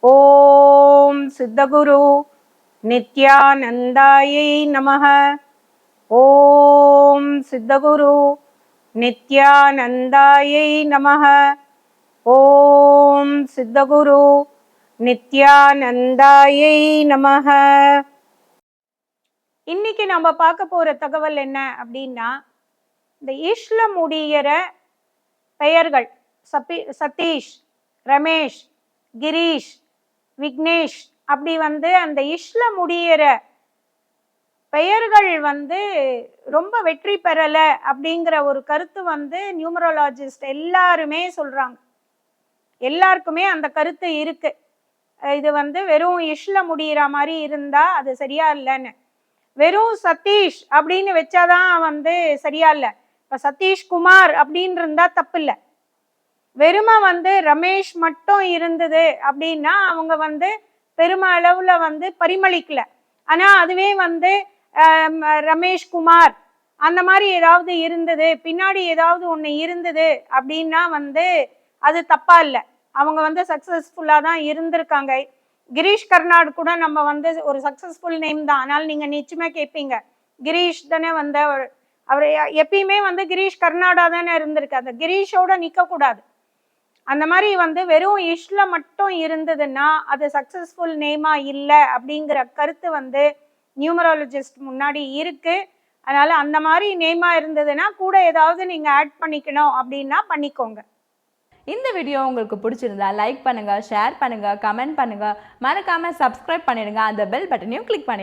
ஓம் சித்தகுரு நித்யானந்தாயை நமः. ஓம் சித்தகுரு நித்யானந்தாயை நமः. ஓம் சித்தகுரு நித்யானந்தாயை நமः. இன்னைக்கு நம்ம பார்க்க போற தகவல் என்ன அப்படின்னா, இந்த இஷ்ல முடிகிற பெயர்கள் சதீஷ், ரமேஷ், கிரீஷ், விக்னேஷ் அப்படி அந்த இஷ்ல முடிகிற பெயர்கள் ரொம்ப வெற்றி பெறல அப்படிங்கிற ஒரு கருத்து நியூமரோலாஜிஸ்ட் எல்லாருமே சொல்றாங்க. எல்லாருக்குமே அந்த கருத்து இருக்கு. இது வெறும் இஷ்ல முடிகிற மாதிரி இருந்தா அது சரியா இல்லைன்னு. வெறும் சதீஷ் அப்படின்னு வச்சாதான் சரியா இல்லை. இப்ப சதீஷ் குமார் அப்படின்னு இருந்தா தப்பு இல்லை. வெறுமை ரமேஷ் மட்டும் இருந்தது அப்படின்னா அவங்க பெருமளவுல பரிமளிக்கல. ஆனா அதுவே ரமேஷ் குமார் அந்த மாதிரி ஏதாவது இருந்தது, பின்னாடி ஏதாவது ஒண்ணு இருந்தது அப்படின்னா அது தப்பா இல்லை. அவங்க சக்சஸ்ஃபுல்லா தான் இருந்திருக்காங்க. கிரீஷ் கர்நாட் கூட நம்ம ஒரு சக்சஸ்ஃபுல் நேம் தான். அதனால நீங்க நிச்சயமா கேட்பீங்க, கிரீஷ் தானே அவர் எப்பயுமே கிரீஷ் கர்நாடா தானே இருந்திருக்கு. அந்த கிரீஷோட நிக்க கூடாது. அந்த மாதிரி வெறும் இஷ்ல மட்டும் இருந்ததுன்னா அது சக்சஸ்ஃபுல் நேமா இல்லை அப்படிங்கிற கருத்து நியூமராலஜிஸ்ட் முன்னாடி இருக்கு. அதனால அந்த மாதிரி நேமா இருந்ததுன்னா கூட ஏதாவது நீங்க ஆட் பண்ணிக்கணும் அப்படின்னா பண்ணிக்கோங்க. இந்த வீடியோ உங்களுக்கு பிடிச்சிருந்தா லைக் பண்ணுங்க, ஷேர் பண்ணுங்க, கமெண்ட் பண்ணுங்க, மறக்காம சப்ஸ்கிரைப் பண்ணிடுங்க, அந்த பெல் பட்டனையும் கிளிக் பண்ணுங்க.